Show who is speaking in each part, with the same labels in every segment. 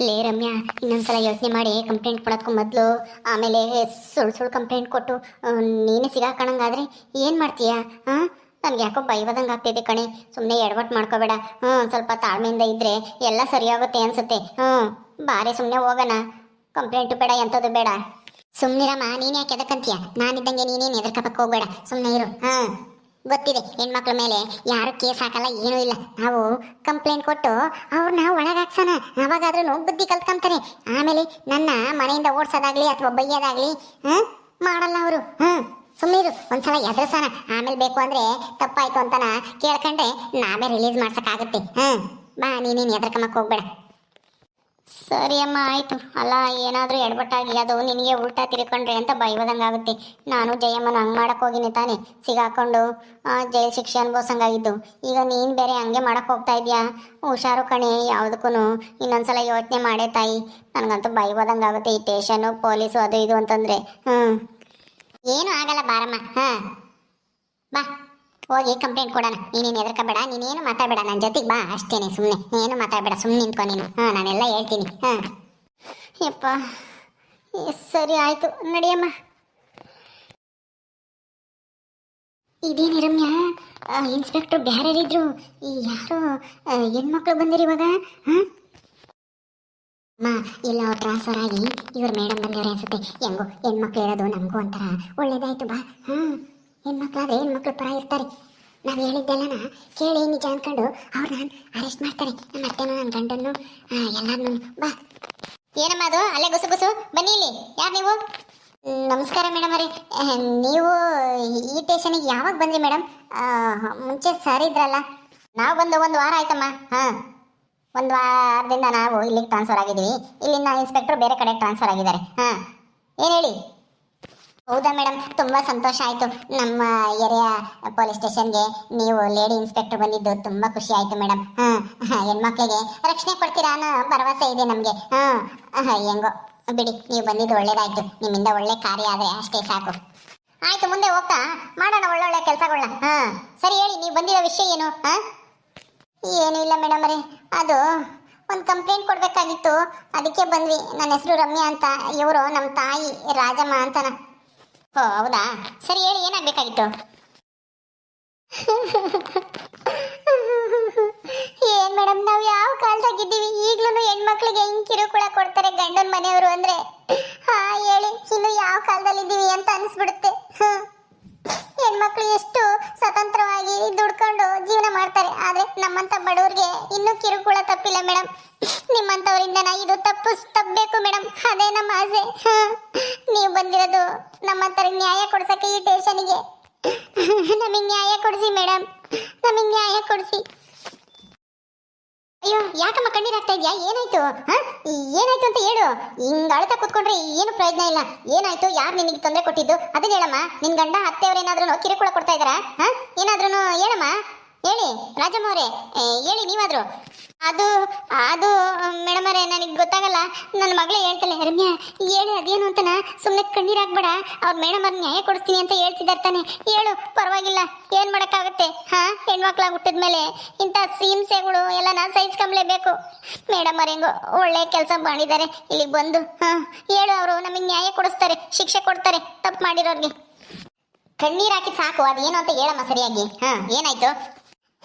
Speaker 1: ಲೇ ರಮ್ಯಾ, ಇನ್ನೊಂದ್ಸಲ ಯೋಚನೆ ಮಾಡಿ ಕಂಪ್ಲೇಂಟ್ ಕೊಡೋಕ್ಕೂ ಮೊದಲು ಆಮೇಲೆ ಸುಳ್ಳು ಕಂಪ್ಲೇಂಟ್ ಕೊಟ್ಟು ನೀನೇ ಸಿಗಾಕಣಂಗಾದ್ರೆ ಏನು ಮಾಡ್ತೀಯಾ? ಹಾಂ, ನನಗೆ ಯಾಕೋ ಬೈವದಂಗೆ ಆಗ್ತೈತೆ ಕಣೆ. ಸುಮ್ಮನೆ ಎಡವಟ್ಟು ಮಾಡ್ಕೋಬೇಡ. ಸ್ವಲ್ಪ ತಾಳ್ಮೆಯಿಂದ ಇದ್ದರೆ ಎಲ್ಲ ಸರಿಯಾಗುತ್ತೆ ಅನ್ಸುತ್ತೆ. ಬಾರೆ ಸುಮ್ಮನೆ ಹೋಗೋಣ. ಕಂಪ್ಲೇಂಟು ಬೇಡ, ಎಂಥದ್ದು ಬೇಡ. ಸುಮ್ಮನಿರಮ್ಮ, ನೀನು ಯಾಕೆ ಎದಕ್ಕಂತೀಯ? ನಾನಿದ್ದಂಗೆ ನೀನೇನು ಎದರ್ಕಪ್ಪಕ್ಕೆ ಹೋಗ್ಬೇಡ, ಸುಮ್ಮನೆ ಇರು. ಗೊತ್ತಿದೆ, ಹೆಣ್ಮಕ್ಳ ಮೇಲೆ ಯಾರು ಕೇಸ್ ಹಾಕಲ್ಲ, ಏನೂ ಇಲ್ಲ. ನಾವು ಕಂಪ್ಲೇಂಟ್ ಕೊಟ್ಟು ಅವ್ರನ್ನ ಒಳಗಾಕ್ಸೋಣ. ಅವಾಗಾದ್ರೂ ಬುದ್ಧಿ ಕಲ್ತ್ಕೊಂತಾರೆ. ಆಮೇಲೆ ನನ್ನ ಮನೆಯಿಂದ ಓಡಿಸೋದಾಗ್ಲಿ ಅಥವಾ ಬೈಯೋದಾಗ್ಲಿ ಮಾಡಲ್ಲ ಅವರು. ಸುಮ್ಮನಿರು, ಒಂದ್ಸಲ ಎದುರಿಸೋಣ. ಆಮೇಲೆ ಬೇಕು ಅಂದರೆ ತಪ್ಪಾಯ್ತು ಅಂತನ ಕೇಳ್ಕೊಂಡ್ರೆ ನಾವೇ ರಿಲೀಸ್ ಮಾಡ್ಸೋಕ್ಕಾಗುತ್ತೆ. ಬಾ, ನೀನೇನು ಎದ್ರಕಮ್ಮಕ್ಕೆ ಹೋಗ್ಬೇಡ. ಸರಿ ಅಮ್ಮ, ಆಯಿತು. ಅಲ್ಲ, ಏನಾದರೂ ಎಡವಟ್ಟಾಗಿ ಅದು ನಿನಗೆ ಉಲ್ಟಾ ತಿರ್ಕೊಂಡ್ರೆ ಅಂತ ಬೈವದಂಗಾಗುತ್ತೆ. ನಾನು ಜಯಮ್ಮನ ಹಂಗೆ ಮಾಡಕ್ಕೆ ಹೋಗಿನಿ ತಾನೆ, ಸಿಗಾಕೊಂಡು ಜೈಲು ಶಿಕ್ಷೆ ಅನುಭವಿಸಂಗಾಗಿದ್ದು. ಈಗ ನೀನು ಬೇರೆ ಹಂಗೆ ಮಾಡಕ್ಕೆ ಹೋಗ್ತಾ ಇದೆಯಾ? ಹುಷಾರು ಕಣೆ, ಯಾವುದಕ್ಕೂ ಇನ್ನೊಂದ್ಸಲ ಯೋಚನೆ ಮಾಡೇ ತಾಯಿ. ನನಗಂತೂ ಬೈವದಂಗಾಗುತ್ತೆ ಈ ಸ್ಟೇಷನು, ಪೊಲೀಸು, ಅದು ಇದು ಅಂತಂದರೆ. ಏನೂ ಆಗಲ್ಲ, ಬಾರಮ್ಮ. ಬಾ, ಹೋಗಿ ಕಂಪ್ಲೇಂಟ್ ಕೊಡೋಣ. ನೀನೇನು ಎದ್ರಕಬೇಡ, ನೀನೇನು ಮಾತಾಡಬೇಡ, ನನ್ನ ಜೊತೆಗೆ ಬಾ ಅಷ್ಟೇನೆ. ಸುಮ್ಮನೆ ಏನು ಮಾತಾಡಬೇಡ, ಸುಮ್ಮನೆ ನಿಂತ್ಕೊ ನೀನು. ನಾನೆಲ್ಲ ಹೇಳ್ತೀನಿ. ಯಪ್ಪ, ಸರಿ ಆಯಿತು, ನಡಿಯಮ್ಮ. ಇದೇನು ರಮ್ಯಾ, ಇನ್ಸ್ಪೆಕ್ಟ್ರು ಬೇರೆಯರಿದ್ರು, ಯಾರು ಹೆಣ್ಮಕ್ಳು ಬಂದಿರಿ ಇವಾಗ? ಅಮ್ಮ, ಇಲ್ಲ, ಅವ್ರು ಟ್ರಾನ್ಸ್ಫರ್ ಆಗಿ ಇವ್ರು ಮೇಡಮ್ ಬಂದವ್ರೆ ಅನ್ಸುತ್ತೆ. ಹೆಂಗೋ ಹೆಣ್ಮಕ್ಳು ಇರೋದು ನಮಗೂ ಒಂಥರ ಒಳ್ಳೇದಾಯ್ತು. ಬಾ. ಹೆಣ್ಮಕ್ಳಾದ್ರೆ ಹೆಣ್ಮಕ್ಳು ಪರ ಇರ್ತಾರೆ. ನಾವು ಹೇಳಿದ್ದೆಲ್ಲನ ಕೇಳಿ ನಿಜ ಅಂದ್ಕೊಂಡು ಅವ್ರನ್ನ ಅರೆಸ್ಟ್ ಮಾಡ್ತಾರೆ. ನಮ್ಮ ಅತ್ತೆನೂ ನನ್ನ ಗಂಡನ್ನು ಎಲ್ಲಾರನ್ನೂ. ಬಾ. ಏನಮ್ಮ ಅದು ಅಲ್ಲೇ ಗುಸು ಗುಸು? ಬನ್ನಿ ಇಲ್ಲಿ. ಯಾರು ನೀವು? ನಮಸ್ಕಾರ ಮೇಡಮ್ ಅವರೇ. ನೀವು ಈ ಸ್ಟೇಷನಿಗೆ ಯಾವಾಗ ಬಂದ್ರಿ ಮೇಡಮ್? ಮುಂಚೆ ಸರ್ ಇದ್ರಲ್ಲ. ನಾವು ಬಂದು ಒಂದು ವಾರ ಆಯ್ತಮ್ಮ. ಒಂದು ವಾರದಿಂದ ನಾವು ಇಲ್ಲಿಗೆ ಟ್ರಾನ್ಸ್ಫರ್ ಆಗಿದ್ದೀವಿ. ಇಲ್ಲಿಂದ ಇನ್ಸ್ಪೆಕ್ಟ್ರು ಬೇರೆ ಕಡೆ ಟ್ರಾನ್ಸ್ಫರ್ ಆಗಿದ್ದಾರೆ. ಏನು ಹೇಳಿ? ಹೌದಾ ಮೇಡಮ್, ತುಂಬ ಸಂತೋಷ ಆಯಿತು. ನಮ್ಮ ಏರಿಯಾ ಪೊಲೀಸ್ ಸ್ಟೇಷನ್ಗೆ ನೀವು ಲೇಡಿ ಇನ್ಸ್ಪೆಕ್ಟರ್ ಬಂದಿದ್ದು ತುಂಬ ಖುಷಿ ಆಯಿತು ಮೇಡಮ್. ಹೆಣ್ಮಕ್ಳಿಗೆ ರಕ್ಷಣೆ ಕೊಡ್ತೀರಾ ಅನ್ನೋ ಭರವಸೆ ಇದೆ ನಮಗೆ. ಹೆಂಗೋ ಬಿಡಿ, ನೀವು ಬಂದಿದ್ದು ಒಳ್ಳೇದಾಯಿತು. ನಿಮ್ಮಿಂದ ಒಳ್ಳೆ ಕಾರ್ಯ ಆದರೆ ಅಷ್ಟೇ ಸಾಕು. ಆಯಿತು, ಮುಂದೆ ಹೋಗ್ತಾ ಮಾಡೋಣ ಒಳ್ಳೊಳ್ಳೆ ಕೆಲಸಗಳನ್ನ. ಸರಿ, ಹೇಳಿ, ನೀವು ಬಂದಿರೋ ವಿಷಯ ಏನು? ಏನೂ ಇಲ್ಲ ಮೇಡಮ್ ಅವರೇ, ಅದು ಒಂದು ಕಂಪ್ಲೇಂಟ್ ಕೊಡಬೇಕಾಗಿತ್ತು, ಅದಕ್ಕೆ ಬಂದ್ವಿ. ನನ್ನ ಹೆಸರು ರಮ್ಯಾ ಅಂತ, ಇವರು ನಮ್ಮ ತಾಯಿ ರಾಜಮ್ಮ ಅಂತನ. ಓ ಹೌದಾ, ಸರಿ ಹೇಳಿ, ಏನಾಗಬೇಕಾಗಿತ್ತು? ಏನ್ ಮೇಡಮ್, ನಾವು ಯಾವ ಕಾಲದಾಗಿದ್ದೀವಿ? ಈಗ್ಲೂ ಹೆಣ್ಮಕ್ಳಿಗೆ ಹಿಂಗ್ ಕಿರುಕುಳ ಕೊಡ್ತಾರೆ ಗಂಡನ ಮನೆಯವರು ಅಂದ್ರೆ. ಹೇಳಿ, ಇನ್ನು ಯಾವ ಕಾಲದಲ್ಲಿದ್ದೀವಿ ಅಂತ ಅನಿಸ್ಬಿಡುತ್ತೆ. ಹೆಣ್ಮಕ್ಳು ಎಷ್ಟು ಸ್ವತಂತ್ರವಾಗಿ ದುಡ್ಕೊಂಡು ಜೀವನ ಮಾಡ್ತಾರೆ, ಆದ್ರೆ ನಮ್ಮಂತ ಬಡವ್ರಿಗೆ ಇನ್ನೂ ಕಿರುಕುಳ ತಪ್ಪಿಲ್ಲ ಮೇಡಮ್. ನಿಮ್ಮಂಥವರಿಂದ ಇದು ತಪ್ಪಬೇಕು ಮೇಡಮ್, ಅದೇ ನಮ್ಮ ಆಸೆ. ನೀವು ಬಂದಿರೋದು ನಮ್ಮಂತರ ನ್ಯಾಯ ಕೊಡ್ಸಕ್ಕೆ ಈ ಸ್ಟೇಷನ್ಗೆ. ನಮಗೆ ನ್ಯಾಯ ಕೊಡಿಸಿ ಮೇಡಮ್, ನಮಗೆ ನ್ಯಾಯ ಕೊಡಿಸಿ. ಅಯ್ಯೋ, ಯಾಕಮ್ಮ ಕಣ್ಣೀರಾಗ್ತಾ ಇದೆಯಾ? ಏನಾಯ್ತು? ಏನಾಯ್ತು ಅಂತ ಹೇಳು. ಹಿಂಗ ಅಳ್ತಾ ಕೂತ್ಕೊಂಡ್ರೆ ಏನು ಪ್ರಯೋಜನ ಇಲ್ಲ. ಏನಾಯ್ತು? ಯಾರು ನಿನಗೆ ತೊಂದರೆ ಕೊಟ್ಟಿದ್ದು ಅದನ್ನ ಹೇಳಮ್ಮ. ನಿನ್ ಗಂಡ ಅತ್ತೆಯವ್ರೇನಾದ್ರೂ ಕಿರುಕುಳ ಕೊಡ್ತಾ ಇದ್ದಾರಾ? ಏನಾದ್ರೂ ಹೇಳಮ್ಮ, ಹೇಳಿ. ರಾಜಮ್ಮ ಅವರೇ, ಹೇಳಿ ನೀವಾದ್ರು. ಅದು ಅದು ಮೇಡಮ್ ಅವರೇ, ನನಗೆ ಗೊತ್ತಾಗಲ್ಲ. ನನ್ನ ಮಗಳೇ ಹೇಳ್ತಾಳೆ. ರಮ್ಯಾ, ಹೇಳಿ ಅದೇನು ಅಂತನ. ಸುಮ್ಮನೆ ಕಣ್ಣೀರಾಗ್ಬೇಡ. ಅವ್ರ ಮೇಡಮ್ ಅವ್ರ ನ್ಯಾಯ ಕೊಡಿಸ್ತೀನಿ ಅಂತ ಹೇಳ್ತಿದ್ದಾರೆ ತಾನೆ. ಹೇಳು, ಪರವಾಗಿಲ್ಲ. ಏನು ಮಾಡೋಕ್ಕಾಗುತ್ತೆ? ಹೆಣ್ಮಕ್ಳಾಗಿ ಹುಟ್ಟಿದ್ಮೇಲೆ ಇಂಥ ಹಿಂಸೆಗಳು ಎಲ್ಲ ನಾನು ಸಹಿಸ್ಕೊಂಬಲೇಬೇಕು. ಮೇಡಮ್ ಅವ್ರು ಹೆಂಗೋ ಒಳ್ಳೆ ಕೆಲಸ ಮಾಡಿದ್ದಾರೆ. ಇಲ್ಲಿಗೆ ಬಂದು ಹೇಳು, ಅವರು ನಮಗೆ ನ್ಯಾಯ ಕೊಡಿಸ್ತಾರೆ, ಶಿಕ್ಷೆ ಕೊಡ್ತಾರೆ ತಪ್ಪು ಮಾಡಿರೋರಿಗೆ. ಕಣ್ಣೀರು ಹಾಕಿ ಸಾಕು, ಅದೇನು ಅಂತ ಹೇಳಮ್ಮ ಸರಿಯಾಗಿ. ಏನಾಯ್ತು?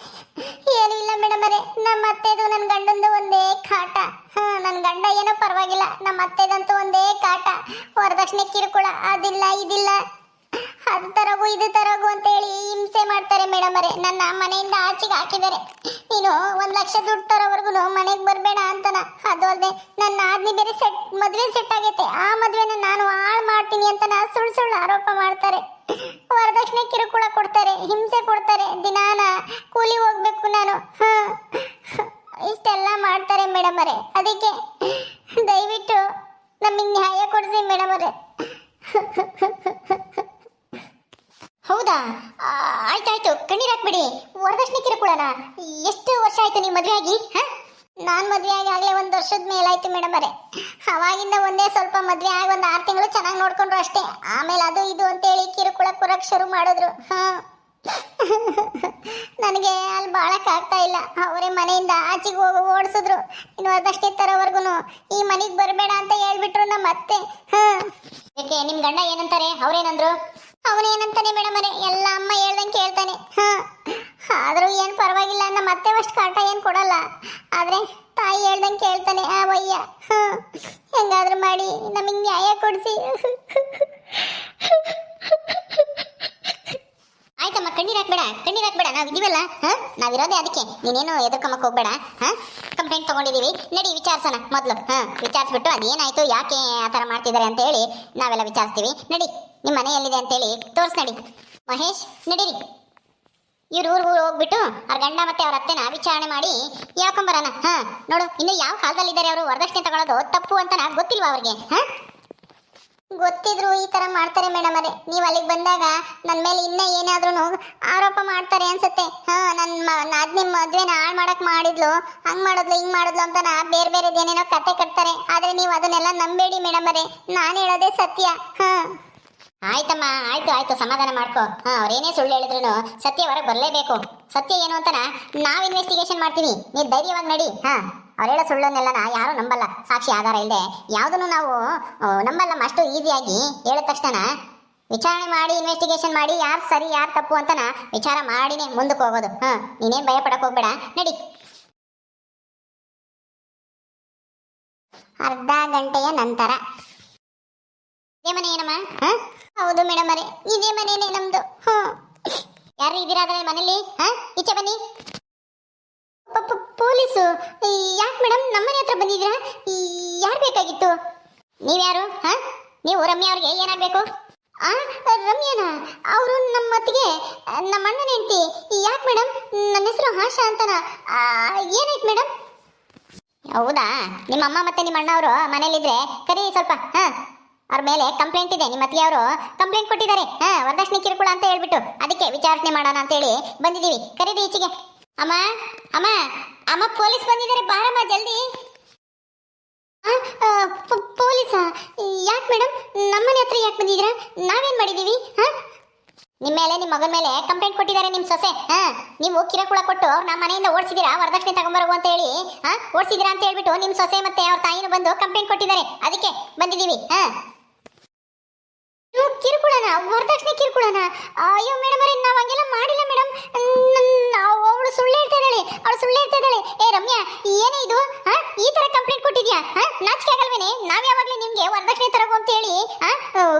Speaker 1: ಏನೂ ಇಲ್ಲ ಮೇಡಮ್ ಅವರೇ, ನಮ್ಮ ಅತ್ತೆದು ನನ್ನ ಗಂಡಂದು ಒಂದೇ ಕಾಟ. ನನ್ನ ಗಂಡ ಏನೋ ಪರವಾಗಿಲ್ಲ, ನಮ್ಮ ಅತ್ತೆದಂತೂ ಒಂದೇ ಕಾಟ. ವರದಕ್ಷಿಣೆ ಕಿರುಕುಳ, ಅದಿಲ್ಲ ಇದಿಲ್ಲ, ಅದು ತರಗು ಇದು ತರಗು ಅಂತ ಹೇಳಿ ಹಿಂಸೆ ಮಾಡ್ತಾರೆ ಮೇಡಮ್ ಅವರೇ. ನನ್ನ ಮನೆಯಿಂದ ಆಚೆಗೆ ಹಾಕಿದ್ದಾರೆ. ನೀನು 1 ಲಕ್ಷ ದುಡ್ಡು ತರೋವರೆಗೂ ಮನೆಗೆ ಬರಬೇಡ ಅಂತನ. ಅದು ಅಲ್ಲದೆ ನನ್ನ ಆದ್ನಿ ಬೇರೆ ಮದುವೆ ಸೆಟ್ ಆಗೈತೆ. ಆ ಮದುವೆನ ನಾನು ಹಾಳು ಮಾಡ್ತೀನಿ ಅಂತ ಸುಳ್ಳು ಆರೋಪ ಮಾಡ್ತಾರೆ. ವರದಕ್ಷಿಣೆ ಕಿರುಕುಳ ಕೊಡ್ತಾರೆ, ಹಿಂಸೆ ಕೊಡ್ತಾರೆ. ದಿನಾನ ಕೂಲಿ ಹೋಗ್ಬೇಕು ನಾನು. ಇಷ್ಟೆಲ್ಲ ಮಾಡ್ತಾರೆ ಮೇಡಮ್ ಅವರೇ. ಅದಕ್ಕೆ ದಯವಿಟ್ಟು ನಮಗೆ ನ್ಯಾಯ ಕೊಡಿಸಿ ಮೇಡಮ್ ಅವರೇ. ಹೌದಾ, ಆಯ್ತಾಯ್ತು, ಕಣ್ಣೀರಾಕ್ಬಿಡಿ. ವರದಕ್ಷಿಣೆ ಕಿರುಕುಳನ ಎಷ್ಟು ವರ್ಷ ಆಯ್ತು ನೀವು ಮದುವೆ ಆಗಿ? ನಾನು ಮದುವೆ ಆಗಿ ಆಗಲೇ 1 ವರ್ಷದ ಮೇಲಾಯ್ತು ಮೇಡಮ್ ಅವರೇ. ಅವಾಗಿಂದ ಒಂದೇ ಸ್ವಲ್ಪ ಮದುವೆ ಆಗಿ 1 6 ತಿಂಗಳು ಚೆನ್ನಾಗಿ ನೋಡ್ಕೊಂಡ್ರು ಅಷ್ಟೇ. ಆಮೇಲೆ ಅದು ಇದು ಅಂತೇಳಿ ಕಿರುಕುಳ ಕೊರಕ್ಕೆ ಶುರು ಮಾಡಿದ್ರು. ನನಗೆ ಅಲ್ಲಿ ಬಾಳಕ್ಕಾಗ್ತಾ ಇಲ್ಲ. ಅವರೇ ಮನೆಯಿಂದ ಆಚೆಗೆ ಹೋಗಿ ಓಡಿಸಿದ್ರು. ಇನ್ನು ಅದಷ್ಟೇ ತರೋವರೆಗೂ ಈ ಮನೆಗೆ ಬರಬೇಡ ಅಂತ ಹೇಳ್ಬಿಟ್ರು ನಮ್ಮ ಅತ್ತೆ. ಯಾಕೆ ನಿಮ್ಮ ಗಂಡ ಏನಂತಾರೆ? ಅವ್ರೇನಂದ್ರು? ಅವನೇನಂತಾನೆ ಮೇಡಮ್ ಅವರೇ, ಎಲ್ಲ ಅಮ್ಮ ಹೇಳ್ದಂಗೆ ಕೇಳ್ತಾನೆ. ಆದರೂ ಏನು ಪರವಾಗಿಲ್ಲ, ನಮ್ಮ ಅತ್ತೆ ಅಷ್ಟು ಕಾಟ ಏನು ಕೊಡಲ್ಲ. ಆದರೆ ತಾಯಿ ಹೇಳ್ದಂಗೆ ಕೇಳ್ತಾನೆ ಆ ವಯ್ಯ. ಹೆಂಗಾದ್ರೂ ಮಾಡಿ ನಮಗೆ ನ್ಯಾಯ ಕೊಡಿಸಿ. ಆಯ್ತಮ್ಮ, ಕಣ್ಣೀರು ಹಾಕ್ಬೇಡ, ನಾವು ಇದೀವಲ್ಲ. ನಾವಿರೋದೇ ಅದಕ್ಕೆ, ನೀನೇನು ಎದುರ್ಕೊಂಬಕ್ಕೆ ಹೋಗ್ಬೇಡ. ಕಂಪ್ಲೇಂಟ್ ತಗೊಂಡಿದ್ದೀವಿ, ನಡಿ ವಿಚಾರಿಸೋಣ ಮೊದಲು. ವಿಚಾರಿಸ್ಬಿಟ್ಟು ಅದೇನಾಯ್ತು, ಯಾಕೆ ಆ ಥರ ಮಾಡ್ತಿದ್ದಾರೆ ಅಂತ ಹೇಳಿ ನಾವೆಲ್ಲ ವಿಚಾರಿಸ್ತೀವಿ. ನಡಿ, ನಿಮ್ಮ ಮನೆ ಎಲ್ಲಿದೆ ಅಂತೇಳಿ ತೋರಿಸ್ ನಡಿ. ಮಹೇಶ್, ನಡೀರಿ. ಇವ್ರು ಊರು ಹೋಗ್ಬಿಟ್ಟು ಅವ್ರ ಗಂಡ ಮತ್ತೆ ಅವ್ರ ಅತ್ತೆನ ವಿಚಾರಣೆ ಮಾಡಿ ಹೇಳ್ಕೊಂಬರೋಣ. ನೋಡು, ಇನ್ನು ಯಾವ ಕಾಲದಲ್ಲಿದ್ದಾರೆ ಅವರು, ವರದಕ್ಷಿಣೆ ತಗೊಳ್ಳೋದು ತಪ್ಪು ಅಂತ ಗೊತ್ತಿಲ್ವಾ ಅವ್ರಿಗೆ? ಗೊತ್ತಿದ್ರು ಈ ತರ ಮಾಡ್ತಾರೆ ಮೇಡಮ್ ಅವರೇ. ನೀವು ಅಲ್ಲಿಗೆ ಬಂದಾಗ ನನ್ನ ಮೇಲೆ ಇನ್ನೂ ಏನಾದ್ರೂ ಆರೋಪ ಮಾಡ್ತಾರೆ ಅನ್ಸುತ್ತೆ. ನನ್ನ ಮದ್ವೆನ ಹಾಳು ಮಾಡಕ್ ಮಾಡಿದ್ಲು, ಹಂಗ್ ಮಾಡಿದ್ಲು, ಹಿಂಗ್ ಮಾಡಿದ್ಲು ಅಂತ ಬೇರೆ ಬೇರೆದೇನೇನೋ ಕತೆ ಕಟ್ತಾರೆ. ಆದ್ರೆ ನೀವು ಅದನ್ನೆಲ್ಲ ನಂಬೇಡಿ ಮೇಡಮ್ ಅವರೇ, ನಾನು ಹೇಳೋದೇ ಸತ್ಯ. ಆಯ್ತಮ್ಮ, ಆಯ್ತು, ಸಮಾಧಾನ ಮಾಡ್ಕೋ. ಅವ್ರೇನೇ ಸುಳ್ಳು ಹೇಳಿದ್ರು ಸತ್ಯ ಹೊರಗೆ ಬರಲೇಬೇಕು. ಸತ್ಯ ಏನು ಅಂತ ನಾವು ಇನ್ವೆಸ್ಟಿಗೇಷನ್ ಮಾಡ್ತೀವಿ, ನೀವು ಧೈರ್ಯವಾಗಿ ನಡಿ. ಅವ್ರು ಹೇಳೋ ಸುಳ್ಳನ್ನೆಲ್ಲ ಯಾರು ನಂಬಲ್ಲ, ಸಾಕ್ಷಿ ಆಧಾರ ಇಲ್ಲದೆ ಯಾವುದನ್ನು ನಾವು ನಂಬಲ್ಲಮ್ಮ. ಅಷ್ಟು ಈಸಿಯಾಗಿ ಹೇಳಿದ ತಕ್ಷಣ ವಿಚಾರಣೆ ಮಾಡಿ, ಇನ್ವೆಸ್ಟಿಗೇಷನ್ ಮಾಡಿ, ಯಾರು ಸರಿ ಯಾರು ತಪ್ಪು ಅಂತ ವಿಚಾರ ಮಾಡಿನೇ ಮುಂದಕ್ಕೆ ಹೋಗೋದು. ನೀನೇನು ಭಯ ಪಡಕ್ಕೆ ಹೋಗ್ಬೇಡ, ನಡಿ. ಅರ್ಧ ಗಂಟೆಯ ನಂತರ. ಇದೇ ಮನೆ ಏನಮ್ಮ? ಹೌದು ಮೇಡಮ್ ಅವರೇ, ಇದೇ ಮನೇನೆ ನಮ್ದು. ಯಾರು ಇದ್ದೀರಾ ಅದ್ರ ಮನೇಲಿ? ಈಚೆ ಬನ್ನಿ. ಪೊಲೀಸು? ಯಾಕೆ ಮೇಡಮ್ ನಮ್ಮನೆ ಹತ್ರ ಬಂದಿದ್ದೀರಾ? ಯಾರು ಬೇಕಾಗಿತ್ತು? ನೀವ್ಯಾರು? ನೀವು ರಮ್ಯಾ ಅವ್ರಿಗೆ ಏನಾಗಬೇಕು? ರಮ್ಯಾನಾ? ಅವರು ನಮ್ಮ ಅತ್ತಿಗೆ, ನಮ್ಮ ಅಣ್ಣನ ಹೆಂಡತಿ. ಯಾಕೆ ಮೇಡಮ್? ನನ್ನ ಹೆಸರು ಆಶಾ ಅಂತನಾ? ಏನಾಯ್ತು ಮೇಡಮ್? ಹೌದಾ, ನಿಮ್ಮ ಅಮ್ಮ ಮತ್ತೆ ನಿಮ್ಮ ಅಣ್ಣ ಅವರು ಮನೇಲಿದ್ರೆ ಕರೀ ಸ್ವಲ್ಪ. ಅವ್ರ ಮೇಲೆ ಕಂಪ್ಲೇಂಟ್ ಇದೆ. ನಿಮ್ಮ ಅತ್ತಿಗೆ ಅವರು ಕಂಪ್ಲೇಂಟ್ ಕೊಟ್ಟಿದ್ದಾರೆ, ವರದಕ್ಷಿಣೆ ಕಿರುಕುಳ ಅಂತ ಹೇಳ್ಬಿಟ್ಟು. ಅದಕ್ಕೆ ವಿಚಾರಣೆ ಮಾಡೋಣ ಅಂತ ಹೇಳಿ ಬಂದಿದ್ದೀವಿ. ಕರೀರಿ ಈಚೆಗೆ. ಅಮ್ಮ ಅಮ್ಮ ಅಮ್ಮ, ಪೊಲೀಸ್ ಬಂದಿದ್ದಾರೆ, ಬಾರಮ್ಮ ಜಲ್ದಿ. ಪೊಲೀಸಾ? ಯಾಕೆ ಮೇಡಮ್ ನಮ್ಮನೆ ಹತ್ರ ಯಾಕೆ ಬಂದಿದ್ದೀರಾ? ನಾವೇನ್ ಮಾಡಿದೀವಿ? ನಿಮ್ಮ ಮೇಲೆ, ನಿಮ್ಮ ಮಗನ ಮೇಲೆ ಕಂಪ್ಲೇಂಟ್ ಕೊಟ್ಟಿದ್ದಾರೆ ನಿಮ್ಮ ಸೊಸೆ. ನೀವು ಕಿರುಕುಳ ಕೊಟ್ಟು ಅವ್ರು ನಮ್ಮ ಮನೆಯಿಂದ ಓಡಿಸಿದಿರಾ, ವರದಕ್ಷಿಣೆ ತಗೊಂಬರೋಗು ಅಂತ ಹೇಳಿ ಓಡಿಸಿದಿರಾ ಅಂತ ಹೇಳ್ಬಿಟ್ಟು ನಿಮ್ಮ ಸೊಸೆ ಮತ್ತೆ ಅವ್ರ ತಾಯಿನೂ ಬಂದು ಕಂಪ್ಲೇಂಟ್ ಕೊಟ್ಟಿದ್ದಾರೆ. ಅದಕ್ಕೆ ಬಂದಿದ್ದೀವಿ. ಕಿರುಕುಳನ? ವರದಕ್ಷಿಣೆ ಕಿರುಕುಳನ? ಅಯ್ಯೋ ಮೇಡಮ್ ಅವರೇ, ನಾವು ಹಂಗೆಲ್ಲ ಮಾಡಿಲ್ಲ ಮೇಡಮ್. ಅವಳು ಸುಳ್ಳು ಹೇಳ್ತಾ ಇದ್ದಾಳೆ. ಏ ರಮ್ಯಾ, ಏನೇ ಇದು? ಈ ತರ ಕಂಪ್ಲೇಂಟ್ ಕೊಟ್ಟಿದ್ಯಾ? ನಾಚಿಕೆ ಆಗಲ್ವೇನೆ? ನಾವ್ ಯಾವಾಗ್ಲೂ ನಿಮ್ಗೆ ವರದಕ್ಷಿಣೆ ತರಗು ಅಂತ ಹೇಳಿ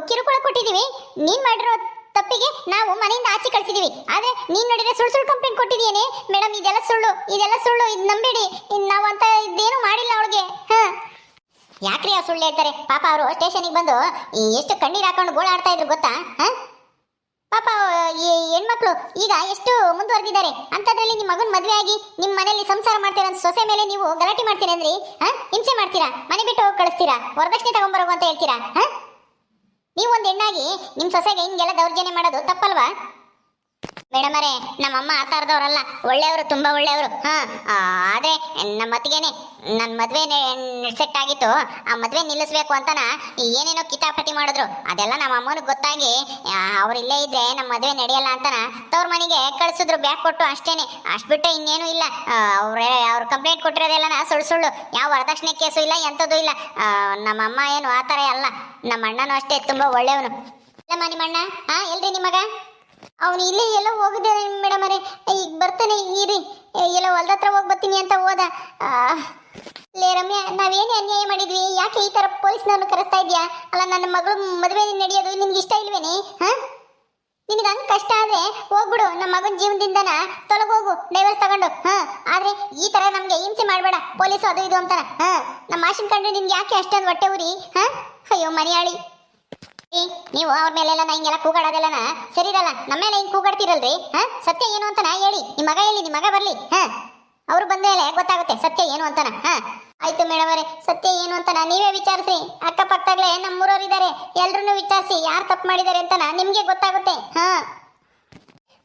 Speaker 1: ಕಿರುಕುಳ ಕೊಟ್ಟಿದೀವಿ. ನೀನ್ ಮಾಡಿರೋ ತಪ್ಪಿಗೆ ನಾವು ಮನೆಯಿಂದ ಆಚೆ ಕಳಿಸಿದೀವಿ. ಆದ್ರೆ ನೀನ್ ನೋಡಿದ್ರೆ ಸುಳ್ಳು ಕಂಪ್ಲೇಂಟ್ ಕೊಟ್ಟಿದ್ಯೇನೆ ಮೇಡಮ್. ಇದೆಲ್ಲ ಸುಳ್ಳು, ಇದು ನಂಬೇಡಿ. ನಾವಂತ ಇದೇನು ಮಾಡಿಲ್ಲ ಅವಳಿಗೆ. ಯಾಕ್ರಿ ಅವ್ರು ಸುಳ್ಳು ಹೇಳ್ತಾರೆ? ಪಾಪ ಅವರು ಸ್ಟೇಷನ್ಗೆ ಬಂದು ಎಷ್ಟು ಕಣ್ಣೀರು ಹಾಕೊಂಡು ಗೋಳಾಡ್ತಾ ಇದ್ರು ಗೊತ್ತಾ? ಪಾಪ ಈ ಹೆಣ್ಮಕ್ಳು ಈಗ ಎಷ್ಟು ಮುಂದುವರೆದಿದ್ದಾರೆ. ಅಂಥದ್ರಲ್ಲಿ ನಿಮ್ಮ ಮಗನ ಮದುವೆ ಆಗಿ ನಿಮ್ಮ ಮನೆಯಲ್ಲಿ ಸಂಸಾರ ಮಾಡ್ತೀರಾ ಅಂತ ಸೊಸೆ ಮೇಲೆ ನೀವು ಗಲಾಟೆ ಮಾಡ್ತೀರಾ ಅಂದ್ರಿ? ಹಿಂಸೆ ಮಾಡ್ತೀರಾ, ಮನೆ ಬಿಟ್ಟು ಹೋಗಿ ಕಳಿಸ್ತೀರಾ, ವರದಕ್ಷಿಣೆ ತಗೊಂಬರೋಗು ಅಂತ ಹೇಳ್ತೀರಾ? ನೀವು ಒಂದು ಹೆಣ್ಣಾಗಿ ನಿಮ್ಮ ಸೊಸೆಗೆ ಹಿಂಗೆಲ್ಲ ದೌರ್ಜನ್ಯ ಮಾಡೋದು ತಪ್ಪಲ್ವಾ? ಮೇಡಮ್ ಅವರೇ, ನಮ್ಮಮ್ಮ ಆ ಥರದವ್ರಲ್ಲ, ಒಳ್ಳೆಯವರು, ತುಂಬ ಒಳ್ಳೆಯವರು. ಆದರೆ ನಮ್ಮ ಅತ್ತಿಗೆನೆ ನನ್ನ ಮದುವೆ ಸೆಟ್ ಆಗಿತ್ತು, ಆ ಮದುವೆ ನಿಲ್ಲಿಸ್ಬೇಕು ಅಂತನ ಏನೇನೋ ಕಿತಾಪಟಿ ಮಾಡಿದ್ರು. ಅದೆಲ್ಲ ನಮ್ಮ ಅಮ್ಮನಿಗೆ ಗೊತ್ತಾಗಿ ಅವ್ರು ಇಲ್ಲೇ ಇದ್ರೆ ನಮ್ಮ ಮದುವೆ ನಡೆಯಲ್ಲ ಅಂತನ ತವ್ರ ಮನೆಗೆ ಕಳಿಸಿದ್ರು, ಬ್ಯಾಗ್ ಕೊಟ್ಟು. ಅಷ್ಟೇನೆ, ಅಷ್ಟು ಬಿಟ್ಟು ಇನ್ನೇನು ಇಲ್ಲ. ಅವ್ರು ಕಂಪ್ಲೇಂಟ್ ಕೊಟ್ಟಿರೋದೆಲ್ಲ ಸುಳ್ಳು. ಯಾವ ವರದಕ್ಷಿಣೆ ಕೇಸು ಇಲ್ಲ, ಎಂಥದ್ದು ಇಲ್ಲ. ನಮ್ಮಮ್ಮ ಏನು ಆ ಥರ ಅಲ್ಲ. ನಮ್ಮ ಅಣ್ಣನೂ ಅಷ್ಟೇ ತುಂಬ ಒಳ್ಳೆಯವನು. ಇಲ್ಲಮ್ಮ ನಿಮ್ಮ ಅಣ್ಣ? ಎಲ್ರಿ ನಿಮ್ಮಗ? ಅವನು ಇಲ್ಲೇ ಎಲ್ಲೋ ಹೋಗಿದೆ ಮೇಡಮ್ ಅವರೇ, ಈಗ ಬರ್ತಾನೆ ಇರಿ. ಎಲ್ಲೋ ಹೊಲ್ದ ಹತ್ರ ಹೋಗಿ ಬರ್ತೀನಿ ಅಂತ ಹೋದ. ಲೇ ರಮ್ಯಾ, ನಾವೇನೇ ಅನ್ಯಾಯ ಮಾಡಿದ್ವಿ? ಯಾಕೆ ಈ ಥರ ಪೊಲೀಸ್ನವ್ರನ್ನ ಕರೆಸ್ತಾ ಇದೆಯಾ? ಅಲ್ಲ, ನನ್ನ ಮಗಳು ಮದುವೆ ನಡೆಯೋದು ನಿಮ್ಗೆ ಇಷ್ಟ ಇಲ್ವೇನೆ? ನಿನಗೆ ಹಂಗೆ ಕಷ್ಟ ಆದರೆ ಹೋಗ್ಬಿಡು, ನಮ್ಮ ಮಗನ ಜೀವನದಿಂದನ ತೊಲಗೋಗು, ಡೈವರ್ಸ್ ತಗೊಂಡು. ಆದರೆ ಈ ಥರ ನಮಗೆ ಹಿಂಸೆ ಮಾಡಬೇಡ, ಪೊಲೀಸು ಅದು ಇದು ಅಂತಾರ. ನಮ್ಮ ಮಾಷನ್ ಕಂಡ್ರೆ ನಿಮ್ಗೆ ಯಾಕೆ ಅಷ್ಟೊಂದು ಹೊಟ್ಟೆ ಉರಿ? ಅಯ್ಯೋ ಮನೆಯಾಳಿ, ನೀವು ಅವ್ರ ಮೇಲೆಲ್ಲ ಹಿಂಗೆಲ್ಲ ಕೂಗಾಡೋದೆಲ್ಲ ಸರಿ ಇರಲ್ಲ. ನಮ್ಮ ಮೇಲೆ ಹಿಂಗೆ ಕೂಗಾಡ್ತಿರಲ್ರಿ? ಸತ್ಯ ಏನು ಅಂತ ಹೇಳಿ. ನಿಮ್ಮ ಮಗ ಹೇಳಿ, ನಿಮ್ಮ ಮಗ ಬರ್ಲಿ. ಅವ್ರು ಬಂದ ಮೇಲೆ ಗೊತ್ತಾಗುತ್ತೆ ಸತ್ಯ ಏನು ಅಂತಾನ. ಆಯ್ತು ಮೇಡಮ್ ಅವರೇ, ಸತ್ಯ ಏನು ಅಂತ ನೀವೇ ವಿಚಾರಿಸಿ. ಅಕ್ಕಪಕ್ಕದಾಗಲೇ ನಮ್ಮೂರವ್ರು ಇದ್ದಾರೆ, ಎಲ್ರೂ ವಿಚಾರಿಸಿ ಯಾರು ತಪ್ಪು ಮಾಡಿದ್ದಾರೆ ಅಂತ ನಿಮಗೆ ಗೊತ್ತಾಗುತ್ತೆ.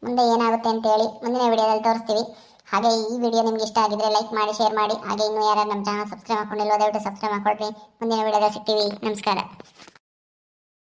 Speaker 1: ಮುಂದೆ ಏನಾಗುತ್ತೆ ಅಂತ ಹೇಳಿ ಮುಂದಿನ ವಿಡಿಯೋದಲ್ಲಿ ತೋರಿಸ್ತೀವಿ. ಹಾಗೆ ಈ ವಿಡಿಯೋ ನಿಮ್ಗೆ ಇಷ್ಟ ಆಗಿದ್ರೆ ಲೈಕ್ ಮಾಡಿ, ಶೇರ್ ಮಾಡಿ. ಹಾಗೆ ಇನ್ನೂ ಯಾರು ನಮ್ಮ ಚಾನಲ್ ಸಬ್ಸ್ಕ್ರೈಬ್ ಮಾಡ್ಕೊಂಡಿಲ್ವೋ ದಯವಿಟ್ಟು ಸಬ್ಸ್ಕ್ರೈಬ್ ಮಾಡ್ಕೊಳ್ರಿ. ಮುಂದಿನ ವಿಡಿಯೋದಲ್ಲಿ ಸಿಗ್ತೀವಿ. ನಮಸ್ಕಾರ.